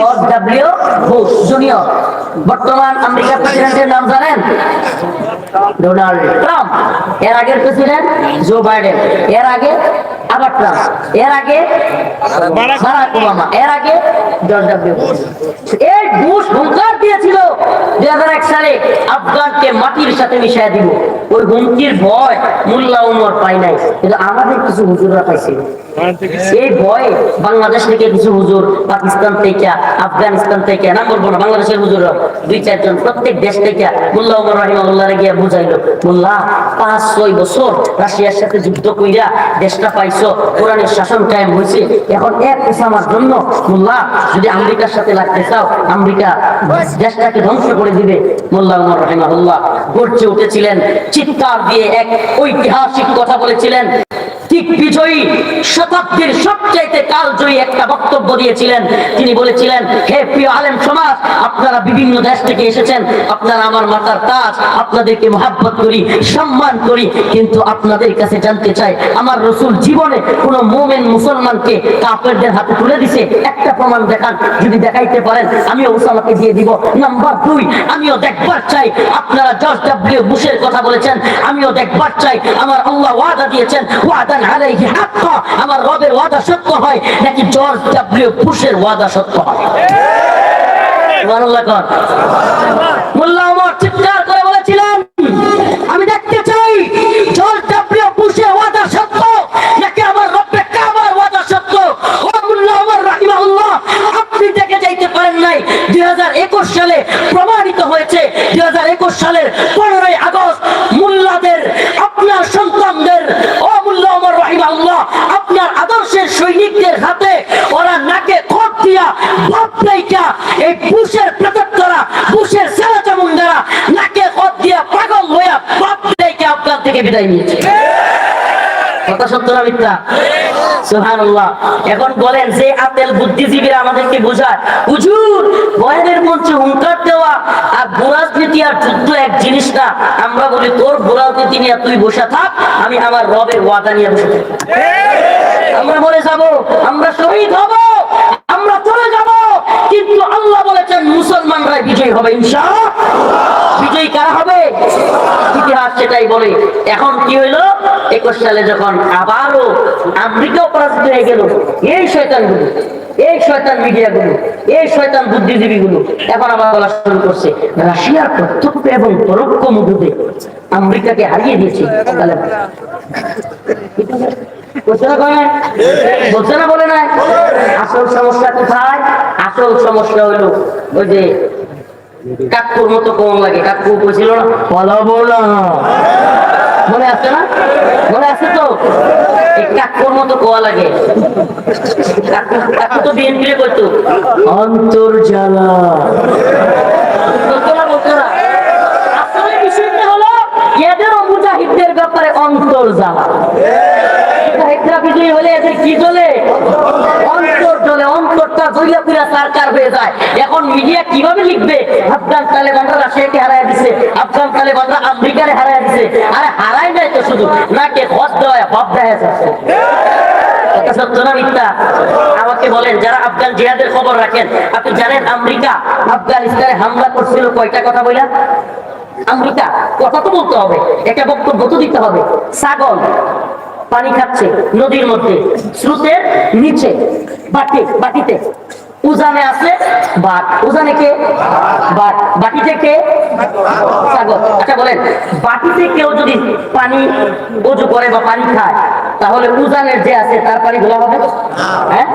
George W Bush junior. বর্তমান আমেরিকার প্রেসিডেন্টের নাম জানেন? Donald Trump. এর আগের প্রেসিডেন্ট জো বাইডেন, এর আগে আবার ট্রাম্প, এর আগে বারাক ওবামা, এর আগে জর্জ ডব্লিউ বুশ। এই বুশ হুঙ্কার দিয়েছিল 2001 সালে আফগানকে মাটির সাথে মিশিয়ে দিব। ওই হুমকির ভয় মোল্লা ওমর পাই নাই, কিন্তু আমাদের কিছু হুজুররা পাইছে। এই ভয় বাংলাদেশ থেকে কিছু হুজুর, পাকিস্তান থেকে, আফগানিস্তান থেকে, না বলবো না, বাংলাদেশের হুজুররা 2-4 জন প্রত্যেক দেশ থেকে মোল্লা ওমর রাহিমাহুল্লাহ গিয়া বুঝাইলো, মোল্লা 5-6 বছর রাশিয়ার সাথে যুদ্ধ কইরা দেশটা পাইছো, কোরআনের শাসন কায়েম হয়েছে, এখন এক ওসামার জন্য মোল্লা যদি আমেরিকার সাথে লাগতে চাও, আমেরিকা দেশটাকে ধ্বংস করে দিবে। মোল্লা ওমর রাহিমাহুল্লাহ গর্জে উঠেছিলেন, চিৎকার দিয়ে এক ঐতিহাসিক কথা বলেছিলেন। ঠিক বিজয়ী, শতাব্দীর সবচাইতে কালজয়ী একটা বক্তব্য দিয়েছিলেন। তিনি বলেছিলেন, হে প্রিয় আলেম সমাজ, আপনারা বিভিন্ন দেশ থেকে এসেছেন, আপনারা আমার মাথার তাজ, আপনাদেরকে মহাব্বত করি, সম্মান করি, কিন্তু আপনাদের কাছে জানতে চাই, আমার রাসূল জীবনে কোন মুমিন মুসলমানকে কাফেরদের হাতে তুলে দিছে? একটা প্রমাণ দেখান। যদি দেখাইতে পারেন আমিও ওসামাকে দিয়ে দিব। নাম্বার 2, আমিও দেখবার চাই, আপনারা জর্জ ডব্লিউ বুশের কথা বলেছেন, আমিও দেখবার চাই আমার আল্লাহ ওয়াদা দিয়েছেন, ওয়াদান আলাইহি হাক্কা, আমার রবের ওয়াদা সত্য হয় নাকি জর্জ ডব্লিউ বুশের ওয়াদা সত্য হয়? সুবহানাল্লাহ। মোল্লা ওমর চিৎকার করে বলেছিলেন, আমি দেখতে চাই জর্জ ডব্লিউ বুশের ওয়াদা সত্য নাকি আমার রব্বে কাবার ওয়াদা সত্য। ও মোল্লা ওমর রাহিমাহুল্লাহ, আপনি দেখে যাইতে পারেন নাই 2021 সালে প্রমাণিত হয়েছে। 2021 সালের 15ই আগস্ট থেকে বিদায় নিয়েছে। কথা সত্য না মিথ্যা? সুবহানাল্লাহ। এখন বলেন যে আতেল বুদ্ধিজীবীরা আমাদেরকে বোঝায় হুজুর বয়ানের মঞ্চে হুঙ্কার দেওয়া আর রাজনীতি আর যুদ্ধ এক জিনিস না। আমরা বলি তোর রাজনীতি নিয়ে তুই বসে থাক, আমি আমার রবের ওয়াদা নিয়ে বসে থাকি। আমরা মরে যাব, আমরা শহীদ হব, আমরা চলে যাব, কিন্তু আল্লাহ বলেছেন মুসলমানরা বিজয়ী হবে ইনশাআল্লাহ। বিজয়ী কারা হবে? ইতিহাস সেটাই বলে। এখন কি হইলো? 21 সালে যখন আবারও আমেরিকাও পরাজিত হয়ে গেল, এই শয়তানগুলো, এই শয়তান মিডিয়াগুলো, এই শয়তান বুদ্ধিজীবীগুলো এখন আবার বলা শুরু করছে রাশিয়ার প্রত্যক্ষ এবং পরোক্ষ মদদে আমেরিকাকে হারিয়ে দিয়েছে। বলছে না বলে নাই? আসল সমস্যা কোথায়? আসল সমস্যা হইলো ওই যে কাকুর মতো কম লাগে, কাকু বলছিল না বলাবো না, মনে আছে না? মনে আছে তো? এই কাকুর মতো কোয়া লাগে। কাকু তো বিএনপি করতো অন্তর্জালা, আসলে বিষয়টা হলো এদেরও মুজাহিদদের ব্যাপারে অন্তর্জালা। মুজাহিদরা বিজয়ী হলে এদের কি জ্বলে? অন্তর জ্বলে, অন্তরটা জ্বলিয়া পুরা সরকার হয়ে যায়। এখন মিডিয়া কিভাবে লিখবে আফগান তালেবানরা রাশিয়াকে হারায় দিছে, আফগান তালেবানরা আমেরিকারে হারায় দিছে? আরে হারায় নাই তো, শুধু নাকে হজ দেওয়া ভাব দেখা যাচ্ছে। কথা সত্য না মিথ্যা? আমাকে বলেন, যারা আফগান জিহাদের খবর রাখেন, আপনি জানেন আমেরিকা আফগানিস্তানে হামলা করছিল কয়টা কথা বইলা? আমেরিকা কথা তো বলতে হবে, একটা বক্তব্য তো দিতে হবে। ছাগল পানি খাচ্ছে নদীর মধ্যে, স্রোতের নিচে, বাটিতে উজানে আছে বাঘ। উজানে কে? বাঘ। বাটিতে কে? ছাগল। আচ্ছা বলেন, বাটিতে কেউ যদি পানি ওযু করে বা পানি খায়, তাহলে উজানের যে আছে তার পানি গুলা হবে? হ্যাঁ।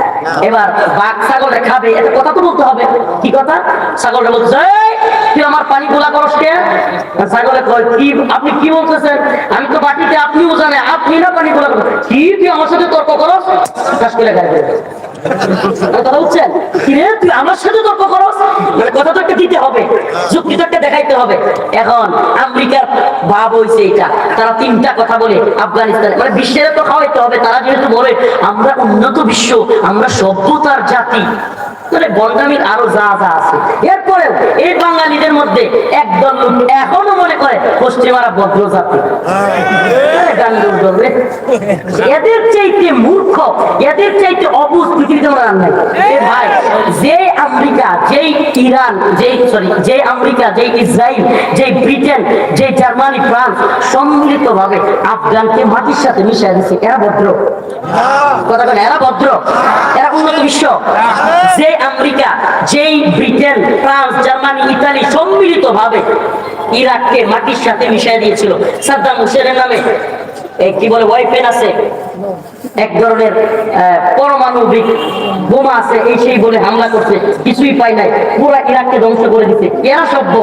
এবার বাঘ ছাগলে খাবে, এটা কথা তো বলতে হবে। কি কথা? ছাগলটা বলছে তুই আমার পানি গোলা করস কে? ছাগলে কয় কি আপনি কি বলতেছেন? আমি তো বাটিতে, আপনি উজানে, আপনি না পানি গোলা করেন, কি তুই আমার সাথে তর্ক করস? শ্বাস করে গায়ে কথা বুঝছেন? কিরে তুই আমার সাথে তর্ক করস? মানে কথা তো একটা দিতে হবে, যুক্তি তো একটা দেখাইতে হবে। এখন আমেরিকার ভাব হইছে এটা, তারা তিনটা কথা বলে আফগানিস্তান মানে বিশ্বের তো খাওয়াইতে হবে। তারা যেহেতু বলে আমরা উন্নত বিশ্ব, আমরা সভ্যতার জাতি, মানে বন্ধামির আরো যা যা আছে। এরপরেও এই বাঙালিদের মধ্যে একদল লোক এখনো মনে করে পশ্চিমারা ভদ্র জাতি। এদের চাইতে মূর্খ, এদের চাইতে অবুঝ পৃথিবীতে আর নাই। ভাই, যে আমেরিকা, যেই ইরান, যে আমেরিকা, যে ইসরায়েল, যে ব্রিটেন, যে জার্মানি, ফ্রান্স সম্মিলিত ভাবে আফগানকে মাটির সাথে মিশিয়ে দিচ্ছে, এরা ভদ্র কথা বলে? এরা ভদ্র? এরা উন্নত বিশ্ব? যে আমেরিকা, যেই ব্রিটেন, ফ্রান্স, জার্মানি, ইতালি সম্মিলিত ভাবে ইরাককে মাটির সাথে মিশিয়ে দিয়েছিল, সাদ্দাম হুসেনের নামে কি বলে ওয়েপেন আছে, এক ধরনের পারমাণবিক বোমা আছে, এই সেই বলে হামলা করছে, কিছুই পাই নাই, পুরো ইরাককে ধ্বংস করে দিচ্ছে। এরা সভ্য?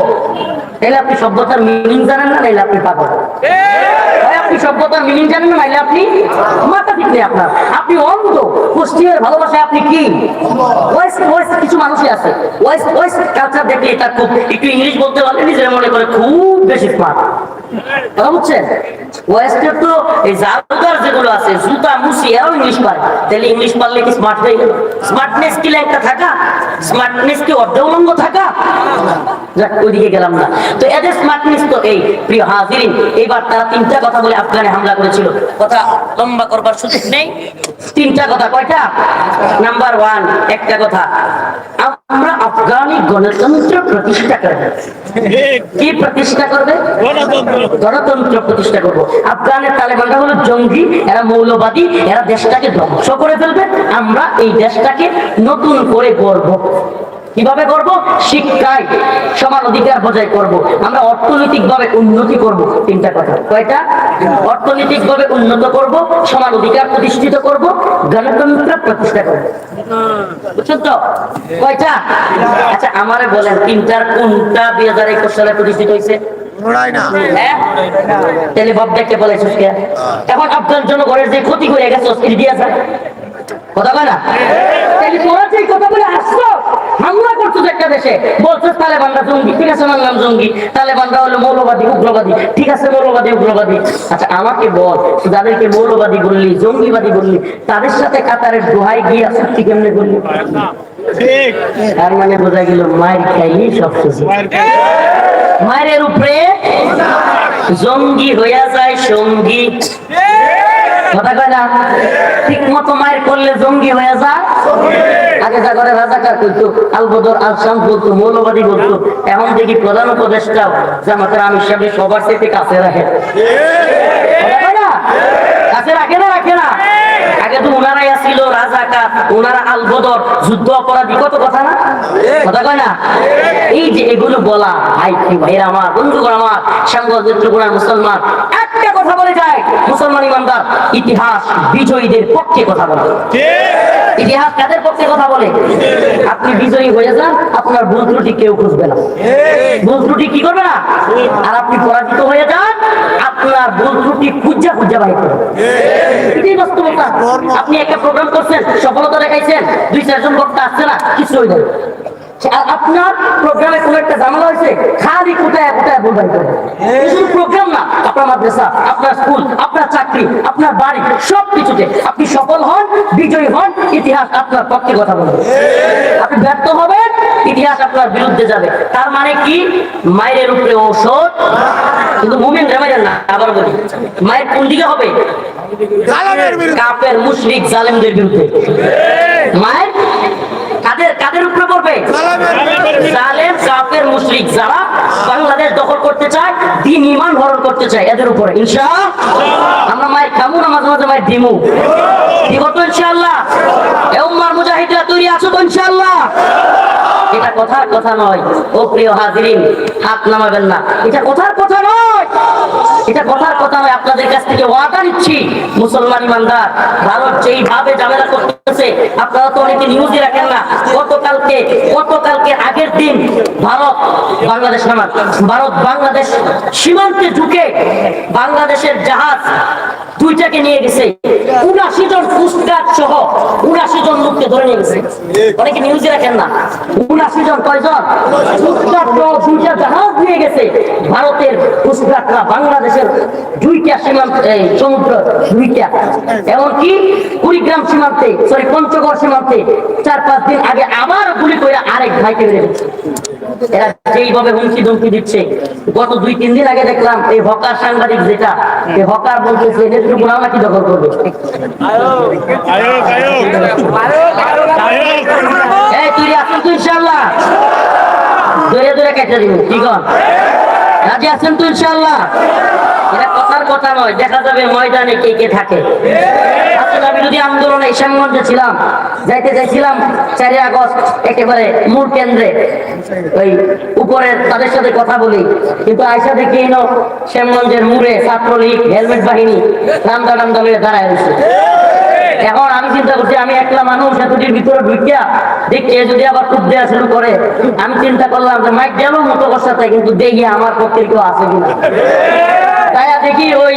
তাহলে আপনি সভ্যতার মিনিং জানেন না, নাইলে আপনি পাগল। আপনি সভ্যতার মিনিং জানেন না, নাইলে আপনি মাথা ঠিক নেই আপনার, আপনি অন্ধ। পশ্চিমের ভালোবাসায় আপনি কি? ওয়েস্ট কিছু মানুষই আছে, ওয়েস্ট কালচার দেখলে তার খুব একটু ইংলিশ বলতে পারলে নিজের মনে করে খুব বেশি স্মার্ট। কথা বুঝছেন? ওয়েস্টের তো এই জাদুঘর যেগুলো আছে, জুতা মুসি, এরাও ইংলিশ পারে। তাহলে ইংলিশ পারলে কি স্মার্ট হয়ে গেল? স্মার্টনেস কি ল্যাংটা থাকা? স্মার্টনেস কি অর্ধউলঙ্গ থাকা? যাক, ওইদিকে গেলাম না। তো এদের স্মার্টনেস তো এই। প্রিয় হাজিরিন, এইবার তারা তিনটা কথা বলে আফগানে হামলা করেছিল। কথা লম্বা করবার সুযোগ নেই, তিনটা কথা। কয়টা? নাম্বার 1, একটা কথা, আমরা আফগানি গণতন্ত্র প্রতিষ্ঠা করব। কি প্রতিষ্ঠা করবে? গণতন্ত্র প্রতিষ্ঠা করব। আফগানের তালেবানরা হলো জঙ্গি, এরা মৌলবাদী, এরা দেশটাকে ধ্বংস করে ফেলবে। আমরা এই দেশটাকে নতুন করে গড়ব। কিভাবে করব? শিক্ষায় সমান অধিকার বজায় করব, আমরা অর্থনৈতিক ভাবে উন্নতি করব। তিনটা কথা। কয়টা? অর্থনৈতিক ভাবে উন্নত করব, সমান অধিকার প্রতিষ্ঠিত করব, গণতন্ত্র প্রতিষ্ঠা করব। বুঝছেন তো? কয়টা? আচ্ছা আমারে বলেন, তিনটার কোনটা 2021 সালে প্রতিষ্ঠিত হয়েছে? তাহলে ভাব দেখতে বলেছিস কে? এখন আফগান জনগণের যে ক্ষতি হয়ে গেছে, দিয়া যায় কথা বলে না? তাহলে তোরা যে কথা বলে আসছো, হামলা করছো একটা দেশে, বলছো তালেবানরা জঙ্গি, ঠিক আছে মানলাম জঙ্গি, তালেবানরা হলো মৌলবাদী উগ্রবাদী, ঠিক আছে মৌলবাদী উগ্রবাদী। আচ্ছা আমাকে বল, যাদেরকে মৌলবাদী বললি জঙ্গিবাদী বললি, তাদের সাথে কাতারের দোহাই গিয়ে চুক্তি কেমনে করলি? তার মানে বোঝা গেল মায়ের খাইলি সব কিছু, মায়ের উপরে জঙ্গি হইয়া যায় সঙ্গী। কথা কয় না? ঠিক মতো মায়ের করলে জঙ্গি হয়ে যায়। আগে যা করে রাজাকার করতো, আল বদর আল শাম বলতো, মৌলবাদী বলতো, এখন দেখি প্রধান উপদেষ্টা জামাতের আমির সাহেব সবার সাথে কাছে রাখে। কাছে রাখে না, রাখে না? আগে তো ওনারাই আসছিল রাজাকার, ওনারা আল বদর যুদ্ধ অপরাধী, কত কথা না? কথা কয় না? এই যে এগুলো বলা, ভাই কি ভাইরা আমার, বন্ধুগণ আমার, সাংবাদিক নেত্রকোনার মুসলমান, একটা কথা বলে যায় মুসলমান ইমানদার, ইতিহাস বিজয়ীদের পক্ষে কথা বলে। ইতিহাস কাদের পক্ষে কথা বলে? আপনি বিজয়ী হয়ে যান, আপনার ভুল ত্রুটি কেউ খুঁজবে না, ভুল ত্রুটি কি করবে না। আর আপনি পরাজিত হয়ে যান, আপনার ভুল ত্রুটি খুঁজা খুঁজা বাইর করবে। এটাই বাস্তবতা। আপনি একটা প্রোগ্রাম করছেন, সফলতা দেখাইছেন, 2-4 জন বক্তা আসছে না, কিছু হয়ে যাবে। আপনার প্রোগ্রামে কোন একটা ঝামেলা হয়েছে, খালি কোথায় কোথায় ভুল বাইর করবে। শুধু প্রোগ্রাম না, আপনার মাদ্রাসা, আপনার স্কুল, আপনার চাকরি, আপনার বাড়ি, সব কিছুতে আপনি সফল হন, বিজয়ী হন, ইতিহাস আপনার পক্ষে কথা বলবে। আপনি ব্যর্থ হবেন, ইতিহাস আপনার বিরুদ্ধে যাবে। তার মানে কি? মায়ের উপরে ঔষধ, কিন্তু মুমিন রেমাইলেন না। আবার বলি, মায়ের কোন দিকে হবে? কাফের মুশরিক জালেমদের বিরুদ্ধে। মায়ের কাদের কাদের উপরে পড়বে? জালেম কাফের মুশরিক, যারা বাংলাদেশ দখল করতে চায়, দ্বীন ঈমান হরণ করতে চায়, এদের উপরে ইনশাআল্লাহ আমরা মায়ের খামু না, মাঝে মাঝে মায়ের দিমু, দিব তো ইনশাআল্লাহ। এ উম্মার মুজাহিদরা তৈরি আছো তো ইনশাআল্লাহ? এটা কথার কথা নয় ও প্রিয় হাজিরিন, হাত নামাবেন না, এটা কথার কথা নয়, এটা কথার কথা নয়। আপনাদের কাছ থেকে ওয়াদা নিচ্ছি, মুসলমান ইমানদার, ভারত যেইভাবে ঝামেলা করতেছে, আপনারা তো অনেকে নিউজে রাখেন না, গতকালকে আগের দিন ভারত বাংলাদেশ সীমান্তে ঢুকে বাংলাদেশের জাহাজ 2টাকে নিয়ে গেছে, 79 জন কুস্টগার্ড সহ 79 জন লোককে ধরে নিয়ে গেছে। অনেকে নিউজে রাখেন না, 79 জন, কয়জন? কুস্টগার্ড সহ 2টা জাহাজ নিয়ে গেছে ভারতের কুস্টগার্ডরা বাংলাদেশের 2টা সীমান্ত, সমুদ্র 2টা, এমনকি কুড়িগ্রাম সীমান্তে, পঞ্চগড় সীমান্তে 4-5 দিন আগে আবার গুলি করে আরেক ভাইকে মেরে দিচ্ছে। এরা যেইভাবে হুমকি ধমকি দিচ্ছে, গত 2-3 দিন আগে দেখলাম এই হকার সাংবাদিক, যেটা এই হকার বলতেছে নেত্রকোনা নাকি দখল করবে। এই তুই আসেন তো ইনশাআল্লাহ, ধরে ধরে কেটে দিব, ঠিক আছে? রাজি আছেন তো ইনশাআল্লাহ? এটা কথার কথা নয়, দেখা যাবে ময়দানে কে কে থাকে। বিরোধী আন্দোলনে শ্যামগঞ্জে ছিলাম, যাইতে চাইছিলাম 4 আগস্ট একেবারে মূল কেন্দ্রে, ওই উপরে তাদের সাথে কথা বলি, কিন্তু আয়সা দেখি শ্যামগঞ্জের মুড়ে ছাত্রলীগ হেলমেট বাহিনী রামদা রামদা হয়ে দাঁড়ায় রয়েছে। এখন আমি চিন্তা করছি, আমি একলা মানুষ এতটির ভিতরে ঢুকিয়া দেখি যদি আবার খুব দেওয়া শুরু করে, আমি চিন্তা করলাম যে মাইক গেল মতো বসাতে, কিন্তু দেখি আমার পক্ষের কেউ আছে কিনা। তাই দেখি ওই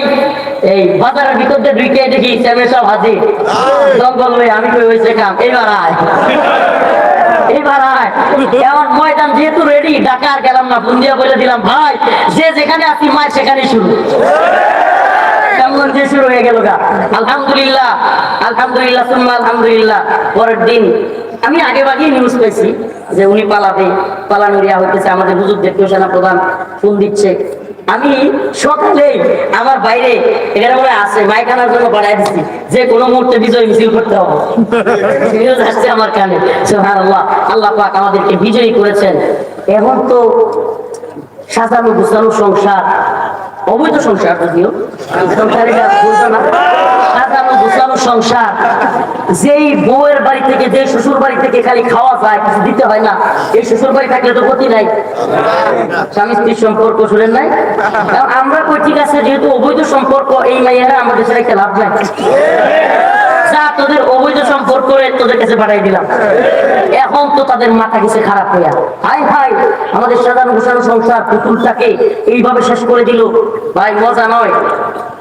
এই বাজারের ভিতর দিয়ে ঢুকে দেখি চেয়ারম্যান সাহেব হাজির, জঙ্গল হয়ে আমি কই হয়েছে কাম, এইবার আয়। এমন ময়দান যেহেতু রেডি, ঢাকা আর গেলাম না, ফোন দিয়ে বলে দিলাম, ভাই যে যেখানে আছি মায়ের সেখানে শুরু। শুরু হয়ে গেল গা। আলহামদুলিল্লাহ, আলহামদুলিল্লাহ, সুম্মা আলহামদুলিল্লাহ। পরের দিন আমি আগে ভাগেই নিউজ পেয়েছি যে উনি পালানোর ইয়া হইতেছে, আমাদের হুজুরদের সেনা প্রধান ফোন দিচ্ছে। আমি সকালেই আমার বাইরে এখানে মনে আছে মাইক আনার জন্য বাড়াই দিচ্ছি, যে কোনো মুহূর্তে বিজয় মিছিল করতে হবে। নিউজ আসছে আমার কানে, সুবহানাল্লাহ, আল্লাহ পাক আমাদেরকে বিজয়ী করেছেন। এখন তো সাজানো গুছানো সংসার, অবৈধ সংসার, যদিও সংসারীরা বলতো না, সাজানো গুছানো সংসার, যেই বউয়ের বাড়ি থেকে, যে শ্বশুর বাড়ি থেকে খালি খাওয়া যায়, কিছু দিতে হয় না, এই শ্বশুর বাড়ি থাকলে তো ক্ষতি নাই। স্বামী স্ত্রীর সম্পর্ক শুনেন নাই? আমরা কই ঠিক আছে, যেহেতু অবৈধ সম্পর্ক, এই মাইয়ারা আমাদের সাথে একটা লাভ নাই, তোদের অবৈধ সম্পর্ক তোদের কাছে পাঠাই দিলাম। এখন তো তাদের মাথা গেছে খারাপ হইয়া, হাই হাই আমাদের সাধারণ গোছানো সংসার পুতুলটাকে এইভাবে শেষ করে দিল। ভাই মজা নয়।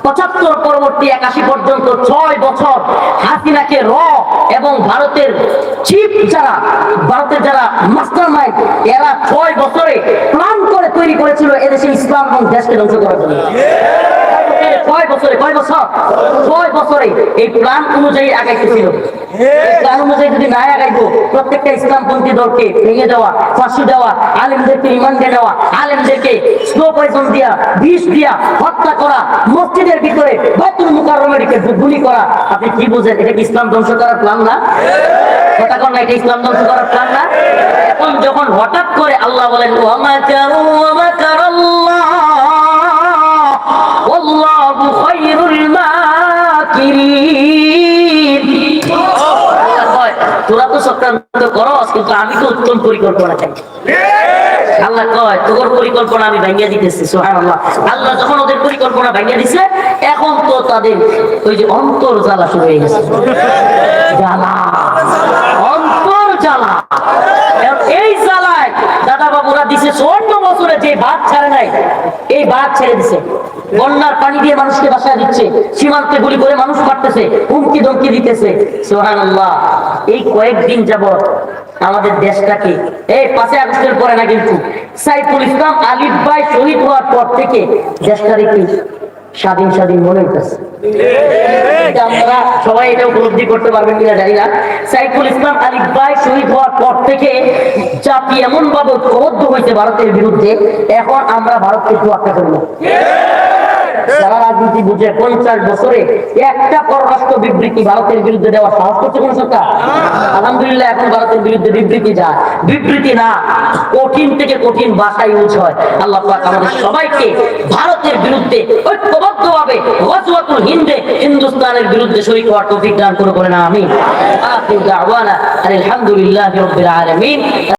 75 পরবর্তী 81 পর্যন্ত 6 বছর হাসিনাকে এবং ভারতের চিফ যারা, ভারতের যারা মাস্টার মাইন্ড, এরা 6 বছরে প্ল্যান করে তৈরি করেছিল এদেশে ইসলাম এবং দেশকে ধ্বংস করার জন্য। 6 বছরে, কয় বছর? 6 বছরে এই প্ল্যান অনুযায়ী আগাইতেছিল। প্ল্যান অনুযায়ী যদি না আগাইতো, প্রত্যেকটা ইসলামপন্থী দলকে ভেঙে দেওয়া, ফাঁসি দেওয়া, আলেমদেরকে রিমান্ডে নেওয়া, আলেমদেরকে স্লো পয়জন দিয়া, বিষ দিয়া হত্যা করা, মসজিদের ভিতরে বাইতুল মুকাররমে গুলি করা। আপনি কি বুঝেন? এটা কি ইসলাম ধ্বংস করার প্ল্যান না? কথা কন না, এটা ইসলাম ধ্বংস করার প্ল্যান না? এখন যখন হঠাৎ করে আল্লাহ বলেন ওয়া মাকারু ওয়া মাকারাল্লাহ ওয়াল্লাহু খায়রুল মাকিরিন। তোরা তো চক্রান্ত করস, কিন্তু আমি তো উত্তম পরিকল্পনা চাই। আল্লাহ কয় তোর পরিকল্পনা আমি ভাঙিয়ে দিতেছি। সুবহানাল্লাহ। আল্লাহ যখন ওদের পরিকল্পনা ভাঙিয়ে দিছে, এখন তো তাদের ওই যে অন্তর জ্বালা শুরু হয়ে গেছে। জ্বালা, অন্তর জ্বালা। এই জ্বালায় দাদা বাবুরা দিছে 54 বছরে যে ভাত ছাড়ে নাই, এই ভাত ছেড়ে দিছে। বন্যার পানি দিয়ে মানুষকে বাসায় দিচ্ছে, সীমান্তে গুলি করে মানুষ মারতেছে, হুমকি ধমকি দিতেছে। সুবহানাল্লাহ। এই কয়েকদিন যাবত আমাদের দেশটাকে, এই 5 আগস্টের পরে না, কিন্তু সাইফুল ইসলাম আলিফ ভাই শহীদ হওয়ার পর থেকে দেশটার একটু স্বাধীন স্বাধীন মনে হইতেছে। আমরা সবাই এটা উপলব্ধি করতে পারবেন কিনা জানি না। সাইফুল ইসলাম আলিফ ভাই শহীদ হওয়ার পর থেকে জাতি এমন ভাবে ঐক্যবদ্ধ হয়েছে ভারতের বিরুদ্ধে, এখন আমরা ভারতকে তোয়াক্কা করি না। যারা রাজনীতি বুঝে 50 বছরে একটা পররাষ্ট্র বিবৃতি ভারতের বিরুদ্ধে দেওয়ার সাহস করছে কোন সরকার? আলহামদুলিল্লাহ, এখন ভারতের বিরুদ্ধে বিবৃতি যায়, বিবৃতি না, কঠিন থেকে কঠিন ভাষা ইউজ হয়। আল্লাহ পাক আমাদের সবাইকে ভারতের বিরুদ্ধে ঐক্যবদ্ধভাবে গজওয়াতুল হিন্দে হিন্দুস্তানের বিরুদ্ধে শরীক হওয়ার তৌফিক দান করে না। আমিন। আখির দাওয়ানা আলহামদুলিল্লাহি রাব্বিল আলামিন।